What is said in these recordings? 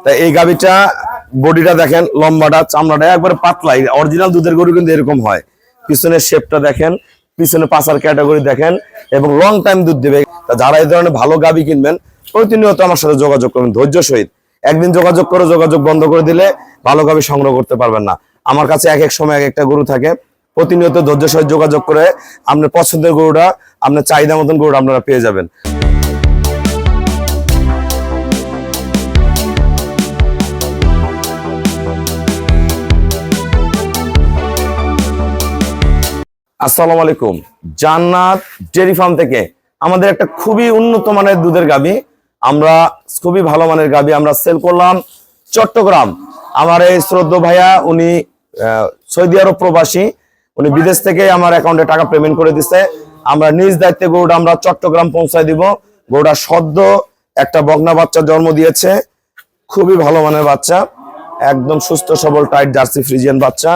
তা এই গাভীটা বডিটা দেখেন, লম্বাটা, চামড়াটা একবারে পাতলা। অরিজিনাল দুধের গরু কিন্তু এরকম হয়। পিছনের শেপটা দেখেন, পিছনে পাছার ক্যাটাগরি দেখেন, এবং লং টাইম দুধ দেবে। তা যারা এই ধরনের ভালো গাভী কিনবেন প্রতিনিয়ত আমার সাথে যোগাযোগ করবেন ধৈর্য সহিত। একদিন যোগাযোগ করে যোগাযোগ বন্ধ করে দিলে ভালো গাভী সংগ্রহ করতে পারবেন না। আমার কাছে এক এক সময় এক একটা গরু থাকে। প্রতিনিয়ত ধৈর্য সহিত যোগাযোগ করে আপনার পছন্দের গরুটা, আপনার চাহিদা মতন গরুটা আপনারা পেয়ে যাবেন। আসসালামু আলাইকুম। জান্নাত ডেয়ারি ফার্ম থেকে আমাদের একটা খুবই উন্নত মানের দুধের গাভী, আমরা খুবই ভালো মানের গাভী আমরা সেল করলাম চট্টগ্রাম। আমার এই শ্রদ্ধেয় ভাইয়া, উনি সৌদি আরব প্রবাসী, উনি বিদেশ থেকে আমার অ্যাকাউন্টে টাকা পেমেন্ট করে দিচ্ছে। আমরা নিজ দায়িত্বে গরুটা আমরা চট্টগ্রাম পৌঁছায় দিব। গরুটা সদ্য একটা বকনা বাচ্চা জন্ম দিয়েছে, খুবই ভালো মানের বাচ্চা, একদম সুস্থ সবল টাইট জার্সি ফ্রিজিয়ান বাচ্চা।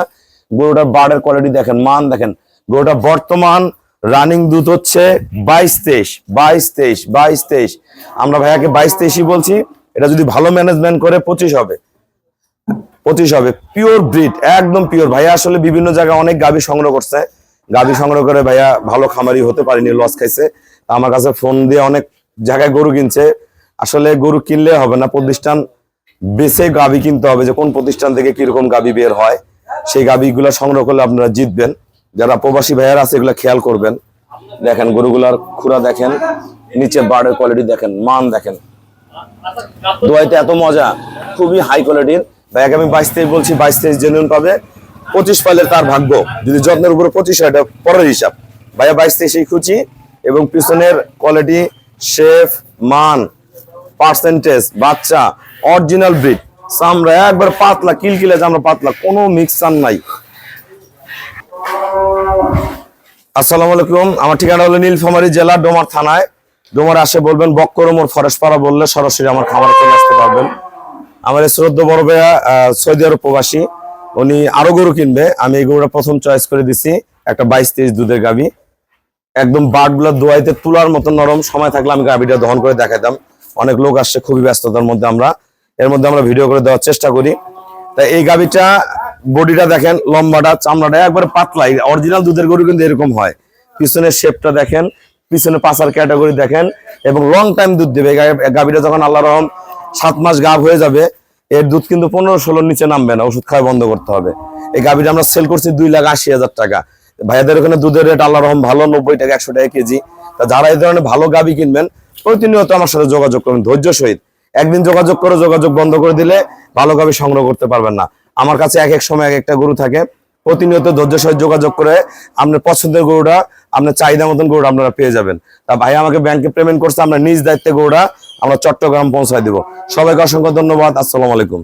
গরুটার বার্ডের কোয়ালিটি দেখেন, মান দেখেন। গরুটা বর্তমান রানিং দুধ হচ্ছে 22-23। আমরা ভাইয়াকে 22-23ই বলছি। এটা যদি ভালো ম্যানেজমেন্ট করে 25 হবে। পিওর ব্রিড, একদম পিওর। ভাইয়া আসলে বিভিন্ন জায়গায় অনেক গাভী সংগ্রহ করছে, গাভী সংগ্রহ করে ভাইয়া ভালো খামারি হতে পারেনি, লস খাইছে। আমার কাছে ফোন দিয়ে অনেক জায়গায় গরু কিনছে। আসলে গরু কিনলে হবে না, প্রতিষ্ঠান বেছে গাভী কিনতে হবে, যে কোন প্রতিষ্ঠান থেকে কিরকম গাভী বের হয়। সেই গাভীগুলো সংগ্রহ করলে আপনারা জিতবেন। যারা প্রবাসী ভাইয়ারা আছে এগুলো খেয়াল করবেন। দেখেন গরুগুলার খুরা দেখেন, নিচে বার্ডের কোয়ালিটি দেখেন, মান দেখেন। দোয়াইতে এত মজা, খুবই হাই কোয়ালিটির। ভাইয়াকে আমি 22-23 বলছি, 22-23 জেনুইন পাবে। 25 পাইলে তার ভাগ্য, যদি যত্নের উপরে 25 হয় এটা পরের হিসাব। ভাইয়া 22-23 খুঁজি, এবং পিছনের কোয়ালিটি, শেফ, মান, পার্সেন্টেজ, বাচ্চা অরিজিনাল ব্রিড, চামড়া একবার পাতলা, কিলকিলে চামড়া পাতলা, কোনো মিক্সার নাই। আসসালামু আলাইকুম। আমার ঠিকানা হলো নীলফামারী জেলা, ডোমার থানায়। ডোমার আসে বলবেন বক্করমোর ফরেস্ট পাড়া, বললে সরাসরি আমার খামারে চলে আসতে পারবেন। আমার শ্রদ্ধেয় বড় ভাইয়া সৌদি আরব প্রবাসী, উনি আরো গরু কিনবে। আমি এই গরুটা প্রথম চয়েস করে দিছি, একটা 22-23 দুধের গাভী, একদম বাটগুলো দোয়াইতে তুলার মতো নরম। সময় থাকলে আমি গাভীটা দহন করে দেখাতাম। অনেক লোক আসছে, খুবই ব্যস্ততার মধ্যে আমরা ভিডিও করে দেওয়ার চেষ্টা করি। তাই এই গাভীটা বডিটা দেখেন, লম্বাটা, চামড়াটা একবারে পাতলা। অরিজিনাল দুধের গরু কিন্তু এরকম হয়। পিছনের শেপটা দেখেন, পিছনে পাছার ক্যাটাগরি দেখেন, এবং লং টাইম দুধ দেবে। গাভীটা যখন আল্লাহ রহম 7 মাস গাভ হয়ে যাবে, এর দুধ কিন্তু 15-16 নিচে নামবে না, ওষুধ খাওয়া বন্ধ করতে হবে। এই গাভীটা আমরা সেল করছি 2,80,000 টাকা। ভাইয়াদের ওখানে দুধের রেট আল্লাহ রহম ভালো, 90 টাকা 100 টাকা কেজি। তা যারা এই ধরনের ভালো গাভী কিনবেন প্রতিনিয়ত আমার সাথে যোগাযোগ করবেন ধৈর্য সহিত। একদিন যোগাযোগ করে যোগাযোগ বন্ধ করে দিলে ভালো গাভী সংগ্রহ করতে পারবেন না। আমার কাছে এক এক সময় এক একটা গরু থাকে। প্রতিনিয়ত ধৈর্য সহিত যোগাযোগ করে আপনার পছন্দের গরুটা, আপনার চাহিদা মতন গরুটা আপনারা পেয়ে যাবেন। তা ভাই আমাকে ব্যাংকে পেমেন্ট করছে, আমরা নিজ দায়িত্বে গরুটা আমরা চট্টগ্রাম পৌঁছায় দিব। সবাইকে অসংখ্য ধন্যবাদ। আসসালামু আলাইকুম।